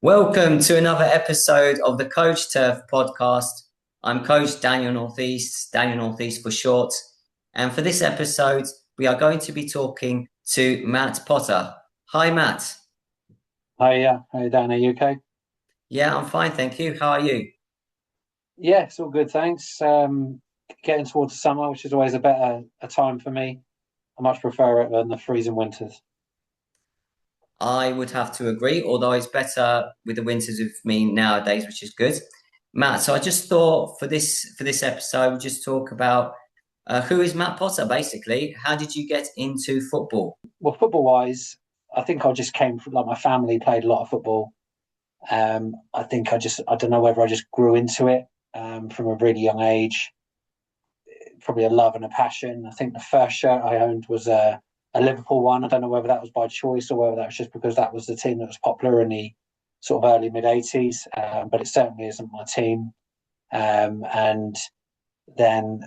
Welcome to another episode of the Coach Turf podcast. I'm Coach Daniel Northeast for short. And for this episode, we are going to be talking to Matt Potter. Hi, Matt. Hi, how you doing? Are you okay? Yeah, I'm fine, thank you. How are you? Yeah, it's all good, thanks. Getting towards the summer, which is always a time for me. I much prefer it than the freezing winters. I would have to agree, although it's better with the winters with me nowadays, which is good. Matt, so I just thought for this episode, we'll just talk about who is Matt Potter, basically. How did you get into football? Well, football-wise, I think I just came from like my family played a lot of football. I think I don't know whether I just grew into it from a really young age. Probably a love and a passion. I think the first shirt I owned was a Liverpool one. I don't know whether that was by choice or whether that was just because that was the team that was popular in the sort of early mid 80s. But it certainly isn't my team. And then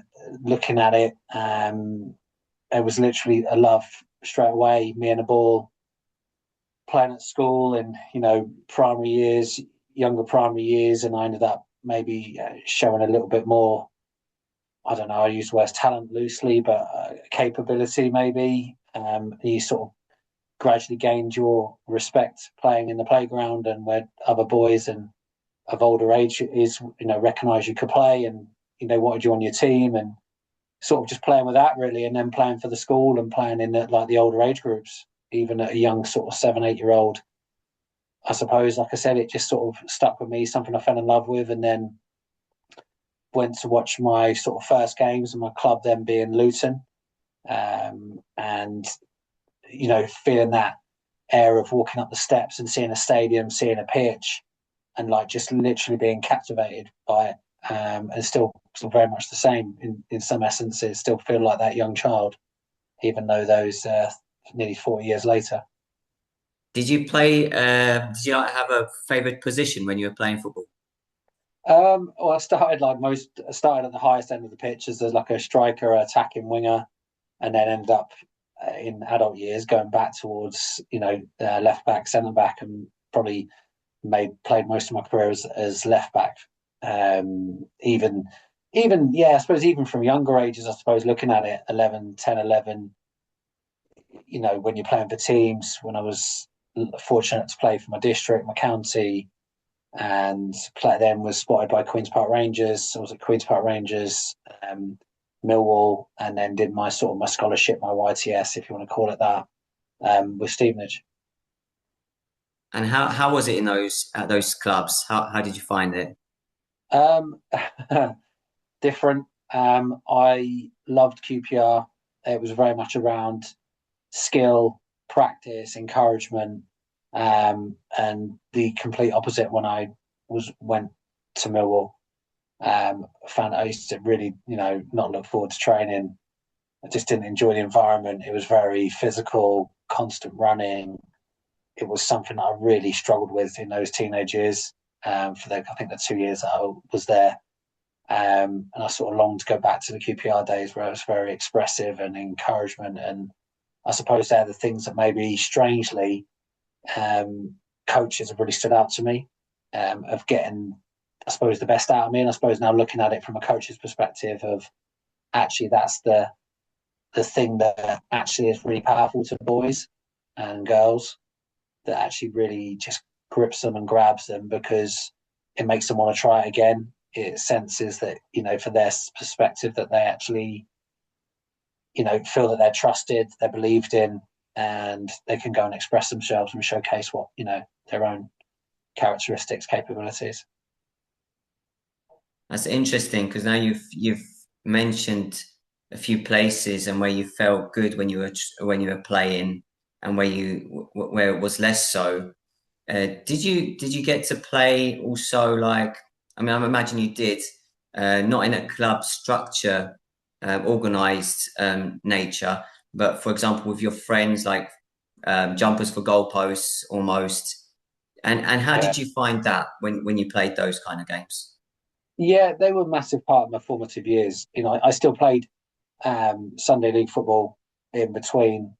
looking at it, it was literally a love straight away. Me and the ball playing at school and primary years, younger primary years, and I ended up maybe showing a little bit more. I don't know. I use the word talent loosely, but capability maybe. You sort of gradually gained your respect playing in the playground, and where other boys and of older age is recognise you could play and wanted you on your team, and sort of just playing with that really, and then playing for the school and playing in the older age groups, even at a young sort of 7, 8 year old. I suppose, like I said, it just sort of stuck with me, something I fell in love with, and then went to watch my sort of first games and my club then being Luton, and feeling that air of walking up the steps and seeing a stadium, seeing a pitch, and like just literally being captivated by it. And still very much the same in some essences. Still feel like that young child, even though those nearly 40 years later. Did you play? Did you not have a favourite position when you were playing football? Well, I started like most. I started at the highest end of the pitch as like a striker, attacking winger, and then ended up in adult years going back towards left back, centre back, and probably played most of my career as left back. Even yeah, I suppose even from younger ages, I suppose looking at it, 11, 10, 11. When you're playing for teams, when I was fortunate to play for my district, my county, and then was spotted by Queens Park Rangers. I was at Queens Park Rangers, Millwall, and then did my sort of my scholarship, my YTS, if you want to call it that, with Stevenage. And how was it in those at those clubs? How did you find it? Um, Different. I loved QPR. It was very much around skill, practice, encouragement, and the complete opposite when I went to Millwall. Found I used to really, not look forward to training. I just didn't enjoy the environment. It was very physical, constant running. It was something I really struggled with in those teenage years. I think the 2 years that I was there, and I sort of longed to go back to the QPR days where it was very expressive and encouragement. And I suppose they're the things that maybe strangely um, coaches have really stood out to me, of getting, I suppose, the best out of me. And I suppose now looking at it from a coach's perspective of actually that's the thing that actually is really powerful to boys and girls, that actually really just grips them and grabs them because it makes them want to try it again. It senses that, for their perspective, that they actually, feel that they're trusted, they're believed in, and they can go and express themselves and showcase what, their own characteristics, capabilities. That's interesting because now you've mentioned a few places and where you felt good when you were playing and where it was less so. Did you get to play also like I mean I imagine you did not in a club structure organized nature, but for example with your friends like jumpers for goalposts almost. And how Yeah, did you find that when you played those kind of games? yeah, they were a massive part of my formative years. I still played Sunday league football in between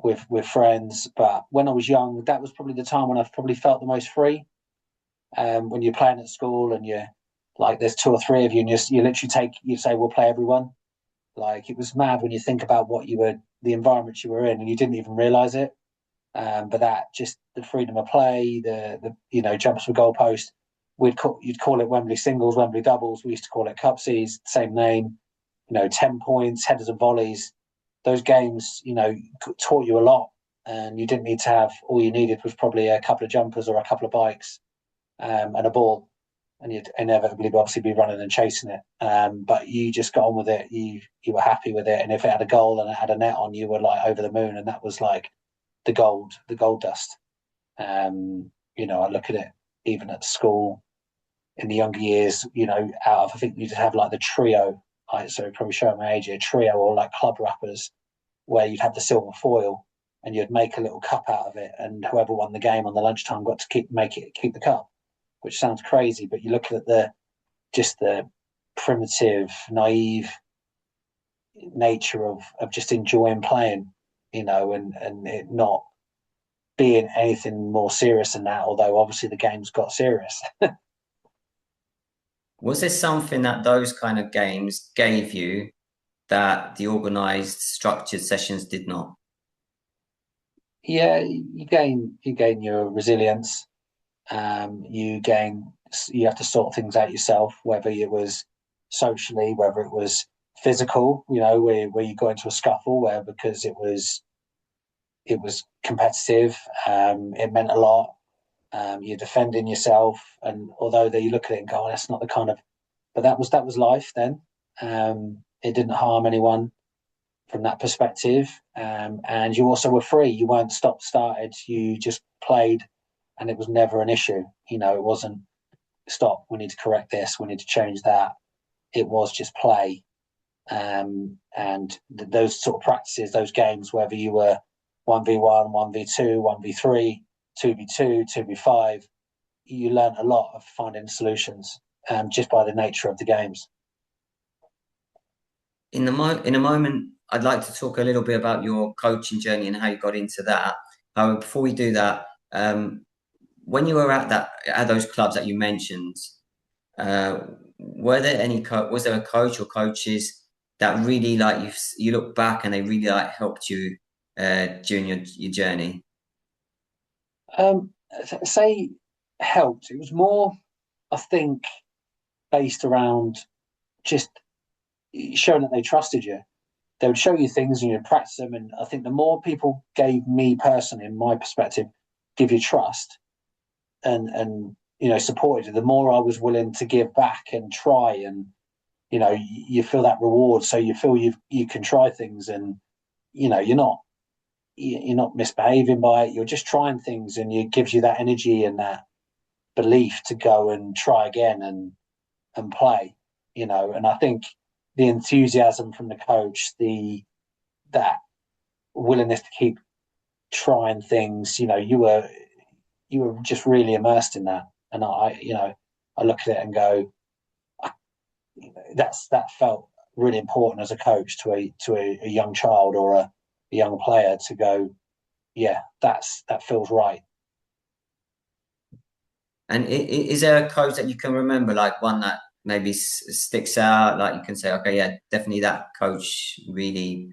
with friends, but when I was young, that was probably the time when I probably felt the most free. When you're playing at school and you're like there's two or three of you, and you literally you say we'll play everyone. Like it was mad when you think about the environment you were in, and you didn't even realize it. But that just the freedom of play, the jumps for goalpost. You'd call it Wembley singles, Wembley doubles. We used to call it cupsies, same name. 10 points, headers and volleys. Those games, taught you a lot, and you didn't need to have. All you needed was probably a couple of jumpers or a couple of bikes, and a ball, and you'd inevitably obviously be running and chasing it. But you just got on with it. You were happy with it, and if it had a goal and it had a net on, you were like over the moon, and that was like the gold dust. I look at it even at school in the younger years. Out of I think you'd have like the trio. So probably showing my age here, trio or like club wrappers, where you'd have the silver foil and you'd make a little cup out of it, and whoever won the game on the lunchtime got to keep the cup, which sounds crazy, but you look at the primitive, naive nature of just enjoying playing, and it not being anything more serious than that, although obviously the game's got serious. Was there something that those kind of games gave you that the organized, structured sessions did not? Yeah, you gain your resilience. You have to sort things out yourself, whether it was socially, whether it was physical, where you got into a scuffle, where because it was competitive, it meant a lot. You're defending yourself, and although you look at it and go, oh, that's not the kind of, but that was life then. It didn't harm anyone from that perspective, and you also were free. You weren't stop started. You just played, and it was never an issue. It wasn't stop. We need to correct this. We need to change that. It was just play, and those sort of practices, those games, whether you were 1v1, 1v2, 1v3, 2v2, 2v5, you learn a lot of finding solutions, just by the nature of the games. In a moment, I'd like to talk a little bit about your coaching journey and how you got into that. However, before we do that, when you were at those clubs that you mentioned, uh, was there a coach or coaches that really like you look back and they really like helped you during your journey? Um, say helped. It was more, I think, based around just showing that they trusted you. They would show you things and you'd practice them. And I think the more people gave me personally, in my perspective, give you trust and supported you, the more I was willing to give back and try. And you feel that reward, so you feel you can try things, and you're not misbehaving by it. You're just trying things, and it gives you that energy and that belief to go and try again and play. And I think the enthusiasm from the coach, the that willingness to keep trying things. You were just really immersed in that, and I look at it and go, that felt really important as a coach to a young child or a young player to go, yeah, that feels right. And is there a coach that you can remember, like one that maybe sticks out, like you can say, okay, yeah, definitely that coach really,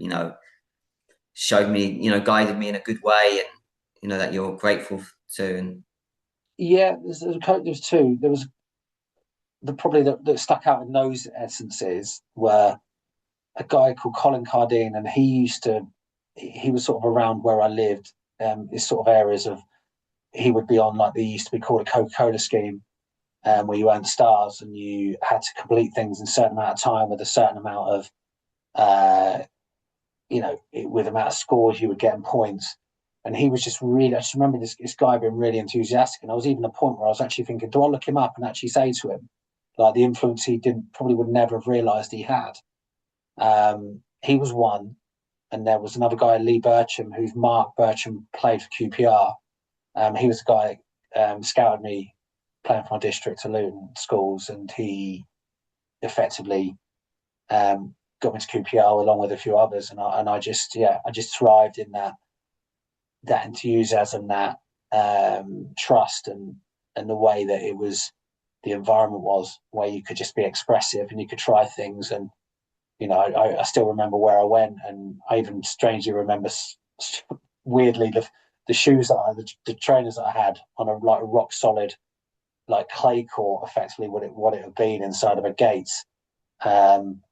showed me, guided me in a good way, and that you're grateful to. And Yeah, there's two. There was probably that stuck out in those essences were a guy called Colin Cardine, and he was sort of around where I lived, these sort of areas of, he would be on like they used to be called a Coca-Cola scheme, where you earned stars and you had to complete things in a certain amount of time with a certain amount of, with amount of scores you would get in points. And he was just really, I just remember this guy being really enthusiastic. And I was even at a point where I was actually thinking, do I look him up and actually say to him, like the influence he didn't probably would never have realised he had. He was one. And there was another guy, Lee Bircham, who's Mark Bircham played for QPR. He was the guy scouted me playing for my district at Luton schools, and he effectively got me to QPR along with a few others, and I just thrived in that enthusiasm, that trust, and and the way that the environment was, where you could just be expressive and you could try things. And I still remember where I went, and I even strangely remember weirdly the shoes the trainers that I had on a like rock solid like clay court, effectively what it had been inside of a gate. Um,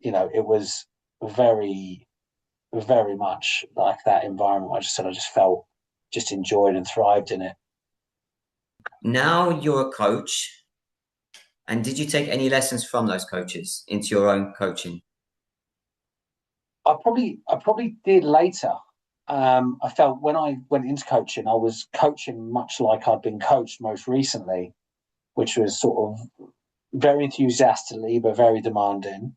it was very very much like that environment. I just felt just enjoyed and thrived in it. Now you're a coach, and did you take any lessons from those coaches into your own coaching? I probably did later. I felt when I went into coaching, I was coaching much like I'd been coached most recently, which was sort of very enthusiastically but very demanding.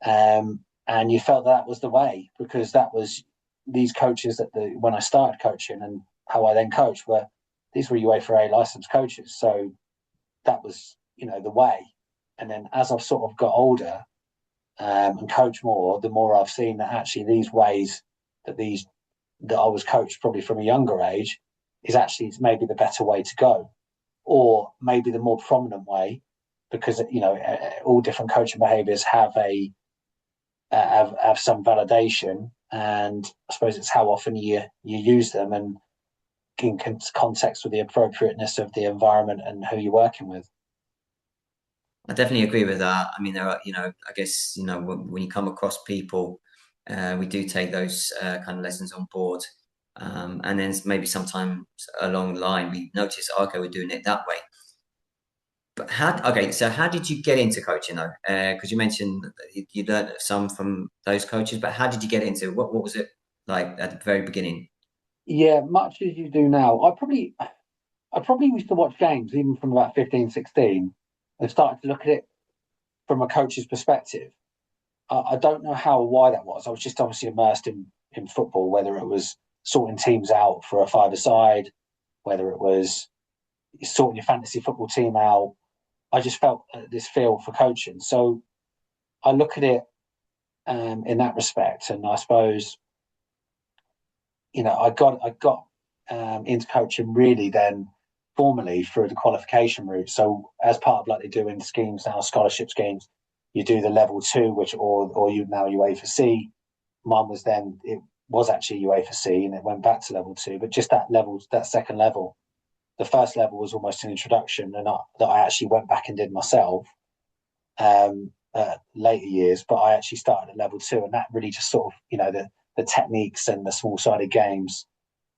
And you felt that was the way, because that was these coaches when I started coaching and how I then coached were these were UEFA A licensed coaches. So that was the way. And then as I've sort of got older, and coach more, the more I've seen that actually these ways that these that I was coached probably from a younger age is actually maybe the better way to go, or maybe the more prominent way, because all different coaching behaviours have some validation, and I suppose it's how often you use them and in context with the appropriateness of the environment and who you're working with. I definitely agree with that. I mean, there are, I guess, when you come across people, we do take those kind of lessons on board. And then maybe sometimes along the line, we notice, okay, we're doing it that way. But okay, so how did you get into coaching though? Because you mentioned that you learned some from those coaches, but how did you get into it? What was it like at the very beginning? Yeah, much as you do now. I probably used to watch games even from about 15, 16, and started to look at it from a coach's perspective. I don't know how or why that was. I was just obviously immersed in football, whether it was sorting teams out for a five-a-side, whether it was sorting your fantasy football team out. I just felt this feel for coaching. So I look at it in that respect. And I suppose, I got into coaching really then formally through the qualification route. So as part of like they do in schemes now, scholarship schemes, you do the level two, which or you now UEFA C. Mine was then it was actually UEFA C, and it went back to level two. But just that second level, the first level was almost an introduction, and that I actually went back and did myself later years. But I actually started at level two, and that really just sort of the techniques and the small sided games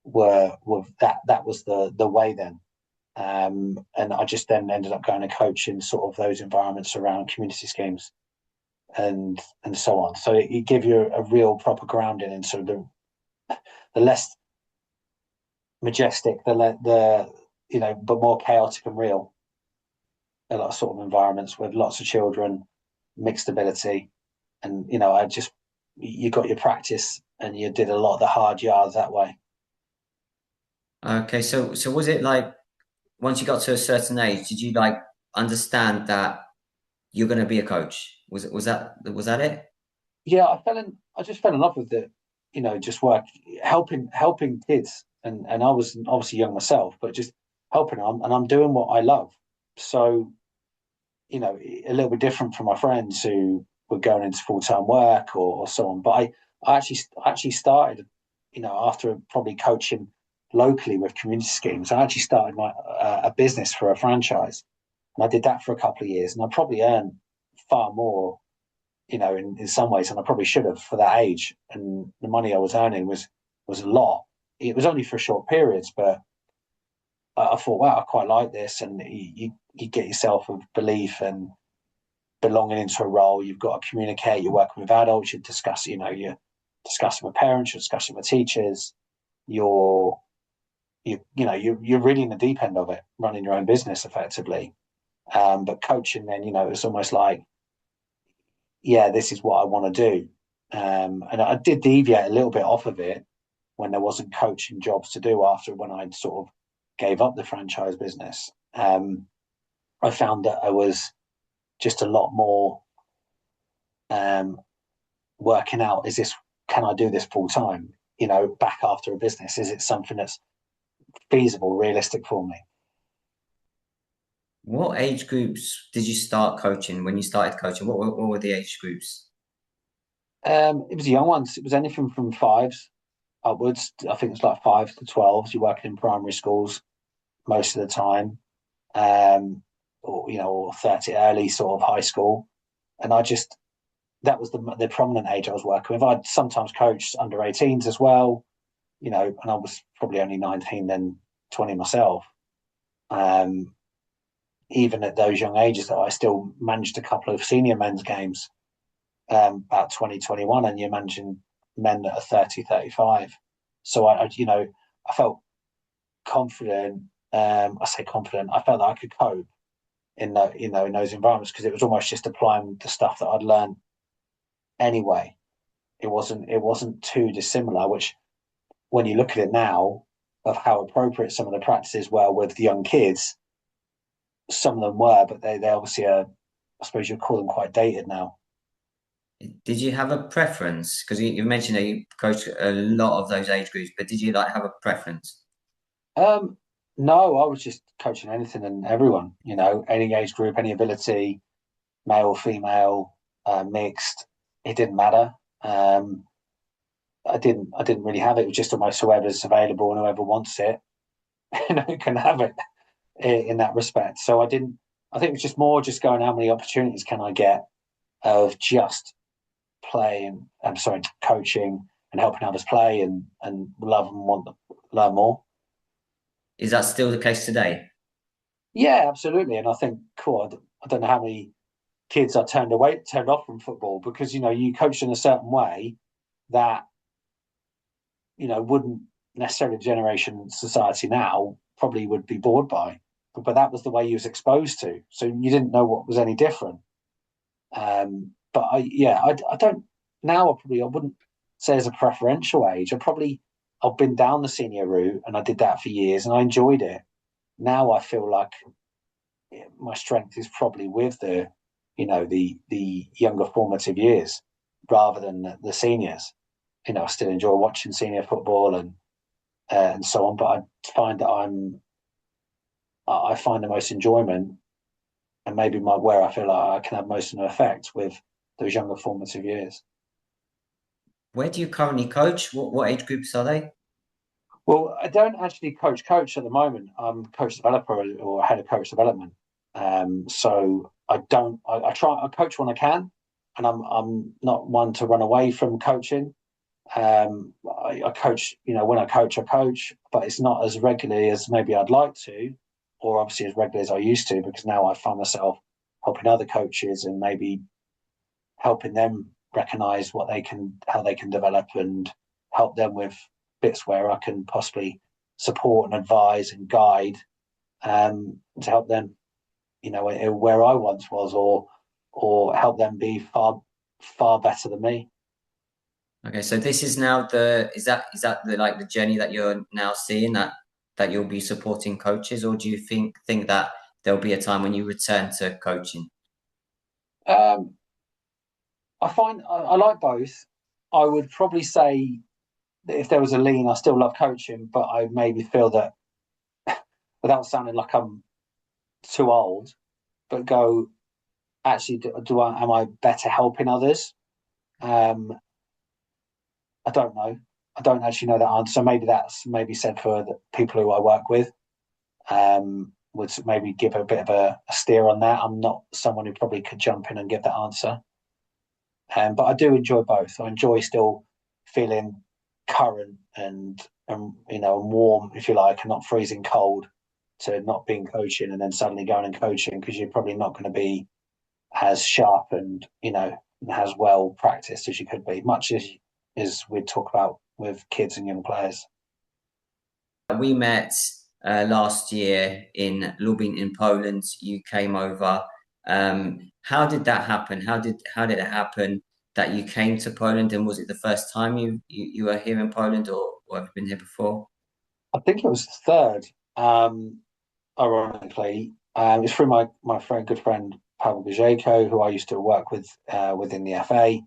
were that was the way then. And I just then ended up going to coach in sort of those environments around community schemes and so on. So it gave you a real proper grounding in sort of the less majestic, but more chaotic and real, a lot of sort of environments with lots of children, mixed ability, and I just you got your practice and you did a lot of the hard yards that way. Okay, so was it like once you got to a certain age, did you like understand that you're going to be a coach? Was that it? Yeah, I just fell in love with it. Just work helping kids, and I was obviously young myself, but just helping them, and I'm doing what I love. So a little bit different from my friends who were going into full time work or so on. But I actually started, after probably coaching locally with community schemes, I actually started a business for a franchise, and I did that for a couple of years, and I probably earned far more in some ways, and I probably should have for that age. And the money I was earning was a lot. It was only for short periods, but I thought, wow, I quite like this. And you get yourself a belief and belonging into a role. You've got to communicate. You're working with adults. You're discussing with parents. You're discussing with teachers. You're you're really in the deep end of it, running your own business effectively. But coaching, then it's almost like, yeah, this is what I want to do. And I did deviate a little bit off of it when there wasn't coaching jobs to do after when I'd sort of gave up the franchise business. I found that I was just a lot more um, working out, can I do this full time? Back after a business, is it something that's feasible, realistic for me? What age groups did you start coaching when you started coaching? What were the age groups? It was young ones. It was anything from fives upwards. I think it's like 5 to 12s. You're working in primary schools most of the time, or or 30 early sort of high school. And I just that was the prominent age I was working with. I'd sometimes coached under 18s as well, and I was probably only 19 then 20 myself. Um, Even at those young ages, though, I still managed a couple of senior men's games about 2021, and you're managing men that are 30, 35. So I felt confident. I say confident. I felt that I could cope in in those environments because it was almost just applying the stuff that I'd learned anyway. It wasn't too dissimilar. Which, when you look at it now, of how appropriate some of the practices were with the young kids, some of them were, but they obviously are. I suppose you'd call them quite dated now. Did you have a preference? Because you mentioned that you coached a lot of those age groups, but did you like have a preference? Um, no, I was just coaching anything and everyone. Any age group, any ability, male, female, mixed. It didn't matter. I didn't really have it. It was just almost whoever's available and whoever wants it, can have it in that respect. So I didn't. I think it was just more just going, how many opportunities can I get of just playing? I'm sorry, coaching and helping others play and love and want to learn more. Is that still the case today? Yeah, absolutely. And I think, cool. I don't know how many kids are turned off from football because you coach in a certain way that wouldn't necessarily generation society now probably would be bored by, but that was the way you was exposed to, so you didn't know what was any different. But I don't now. I wouldn't say as a preferential age. I've been down the senior route and I did that for years and I enjoyed it. Now I feel like my strength is probably with the younger formative years rather than the seniors. I still enjoy watching senior football and so on, but I find that I find the most enjoyment and maybe where I feel like I can have most of an effect with those younger formative years. Where do you currently coach? What age groups are they? Well, I don't actually coach at the moment. I'm coach developer or head of coach development. So I don't. I try. I coach when I can, and I'm not one to run away from coaching. I coach. When I coach, but it's not as regularly as maybe I'd like to, or obviously as regularly as I used to, because now I find myself helping other coaches and maybe helping them recognize how they can develop and help them with bits where I can possibly support and advise and guide to help them, where I once was, or help them be far better than me. Okay, so this is now the is that the like the journey that you're now seeing that you'll be supporting coaches, or do you think that there'll be a time when you return to coaching? Um, I find I like both. I would probably say that if there was a lean, I still love coaching, but I maybe feel that without sounding like I'm too old, but go actually do I am I better helping others? Um, I don't know. I don't actually know that answer. So maybe that's maybe said for the people who I work with. Would maybe give a bit of a steer on that. I'm not someone who probably could jump in and give that answer. But I do enjoy both. I enjoy still feeling current and warm, if you like, and not freezing cold to not being coaching and then suddenly going and coaching because you're probably not going to be as sharp and as well practiced as you could be, much as we talk about with kids and young players. We met last year in Lublin in Poland. You came over. How did that happen? How did it happen that you came to Poland? And was it the first time you were here in Poland, or have you been here before? I think it was the third. Ironically, it's through my good friend Pavel Gajeko, who I used to work with within the FA.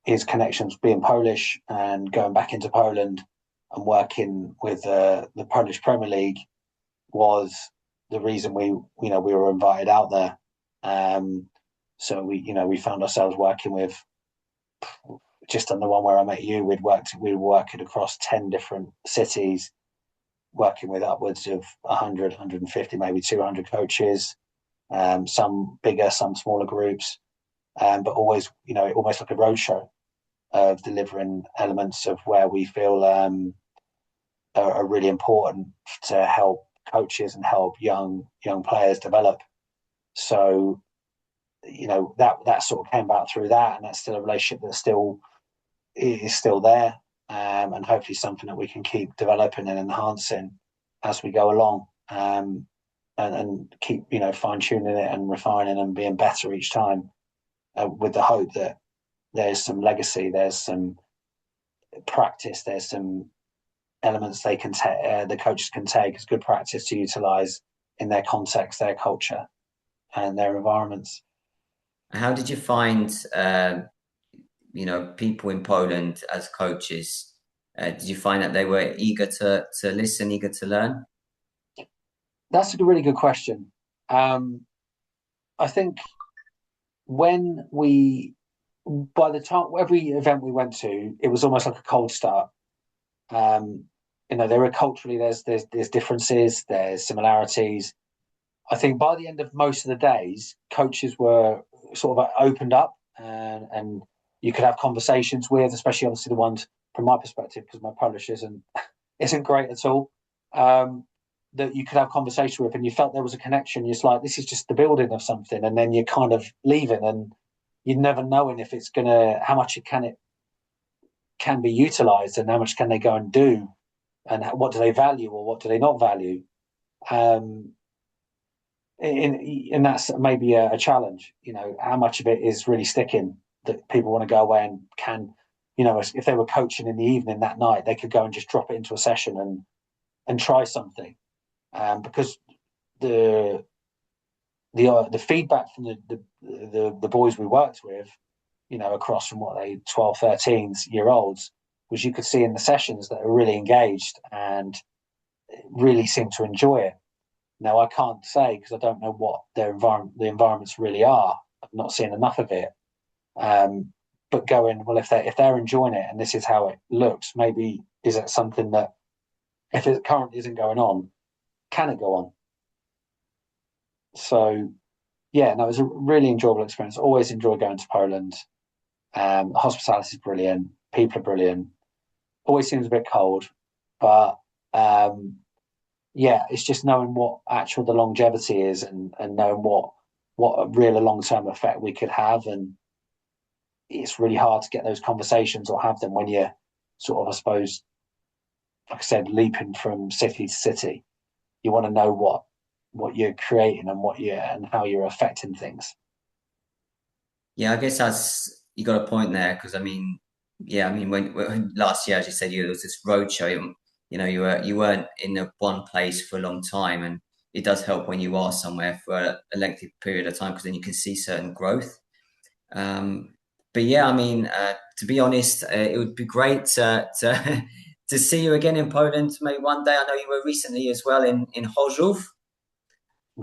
His connections being Polish and going back into Poland and working with the Polish Premier League was the reason we were invited out there. Um, so we found ourselves working with just on the one where I met you. We were working across 10 different cities, working with upwards of 100, 150, maybe 200 coaches, some bigger, some smaller groups, but always, almost like a roadshow of delivering elements of where we feel are really important to help coaches and help young players develop. So that sort of came about through that, and that's still a relationship that still is still there, and hopefully something that we can keep developing and enhancing as we go along, and keep fine tuning it and refining and being better each time, with the hope that there's some legacy, there's some practice, there's some elements the coaches can take as good practice to utilize in their context, their culture, and their environments. How did you find, people in Poland as coaches? Did you find that they were eager to listen, eager to learn? That's a really good question. I think when we, by the time every event we went to, it was almost like a cold start. There are culturally there's differences, there's similarities. I think by the end of most of the days, coaches were sort of opened up, and you could have conversations with, especially obviously the ones from my perspective, because my Polish isn't great at all. That you could have conversation with, and you felt there was a connection. You're like, this is just the building of something, and then you're kind of leaving, and you're never knowing if it's gonna how much it can be utilized, and how much can they go and do, and what do they value or what do they not value. Um, and that's maybe a challenge. How much of it is really sticking that people want to go away and can, if they were coaching in the evening that night, they could go and just drop it into a session and try something, because the the feedback from the boys we worked with, across from what they 12, 13-year olds, was you could see in the sessions that are really engaged and really seem to enjoy it. Now, I can't say because I don't know what the environments really are. I've not seen enough of it. But going, well, if they're enjoying it and this is how it looks, maybe is it something that, if it currently isn't going on, can it go on? So yeah, no, it was a really enjoyable experience. Always enjoy going to Poland. Hospitality is brilliant. People are brilliant. Always seems a bit cold, but yeah, it's just knowing what actual the longevity is, and knowing what a real long term effect we could have. And it's really hard to get those conversations or have them when you're sort of, I suppose, like I said, leaping from city to city. You want to know what you're creating and and how you're affecting things. Yeah, I guess that's you got a point there because I mean, yeah, I mean when last year, as you said, there was this roadshow. You weren't in one place for a long time, and it does help when you are somewhere for a lengthy period of time because then you can see certain growth. Um, but yeah, I mean, to be honest, it would be great to to see you again in Poland maybe one day. I know you were recently as well in Chorzów.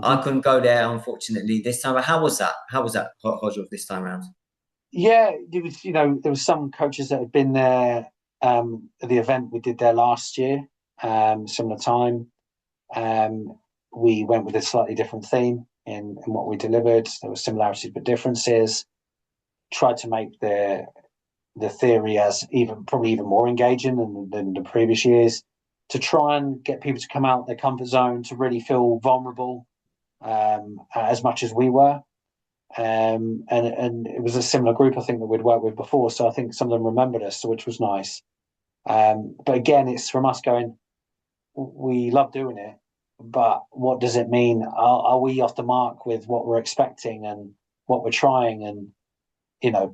I Mm-hmm. couldn't go there unfortunately this time. But how was that? How was that Chorzów this time around? Yeah, there was there was some coaches that had been there, at the event we did there last year, similar time. Um, we went with a slightly different theme in what we delivered. There were similarities but differences. Tried to make the theory as probably even more engaging than the previous years, to try and get people to come out their comfort zone, to really feel vulnerable, as much as we were. And it was a similar group I think that we'd worked with before, so I think some of them remembered us, which was nice. But again, it's from us going, we love doing it, but what does it mean? Are we off the mark with what we're expecting and what we're trying? And are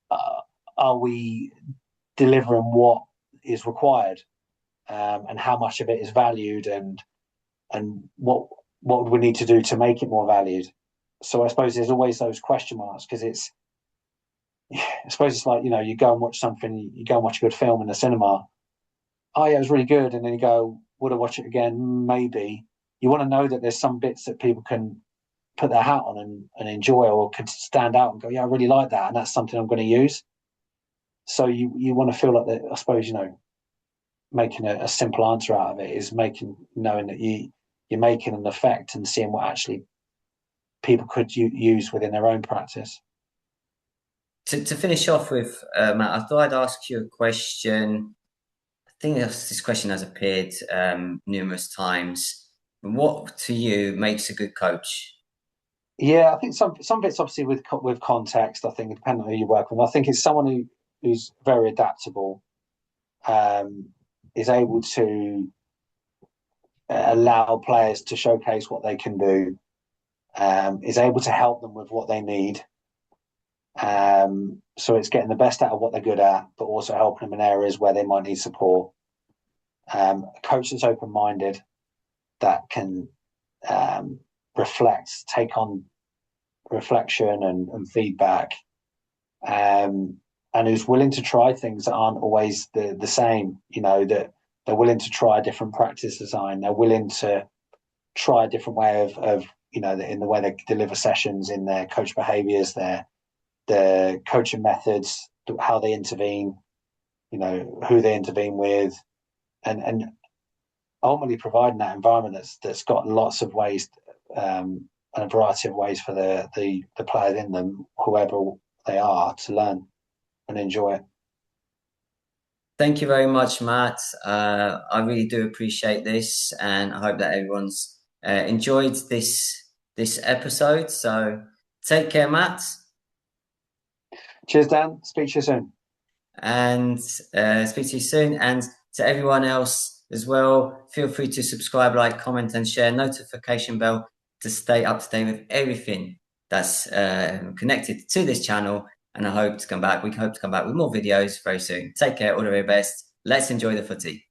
uh, are we delivering what is required, and how much of it is valued, and what would we need to do to make it more valued? So I suppose there's always those question marks, because I suppose it's like, you go and watch something, you go and watch a good film in the cinema. Oh yeah, it was really good, and then you go, Would I watch it again? Maybe. You want to know that there's some bits that people can put their hat on and enjoy, or could stand out and go, yeah, I really like that, and that's something I'm going to use. So you want to feel like that. I suppose, making a simple answer out of it is making knowing that you're making an effect and seeing what actually people could use within their own practice. To finish off with, Matt, I thought I'd ask you a question. I think this question has appeared numerous times. What to you makes a good coach? Yeah, I think some bits obviously with context. I think depending on who you work with, I think it's someone who's very adaptable, um, is able to allow players to showcase what they can do, is able to help them with what they need. So it's getting the best out of what they're good at, but also helping them in areas where they might need support. A coach that's open minded, that can um, take on reflection and feedback, um, and who's willing to try things that aren't always the same. That they're willing to try a different practice design. They're willing to try a different way of in the way they deliver sessions, in their coach behaviors, their coaching methods, how they intervene, who they intervene with, and ultimately providing that environment that's got lots of ways, and a variety of ways for the players in them, whoever they are, to learn and enjoy it. Thank you very much, Matt. I really do appreciate this, and I hope that everyone's enjoyed this episode. So take care, Matt, Cheers, Dan. Speak to you soon. and speak to you soon. And to everyone else as well, feel free to subscribe, like, comment, and share. Notification bell to stay up to date with everything that's connected to this channel. And I hope to come back. We hope to come back with more videos very soon. Take care. All the very best. Let's enjoy the footy.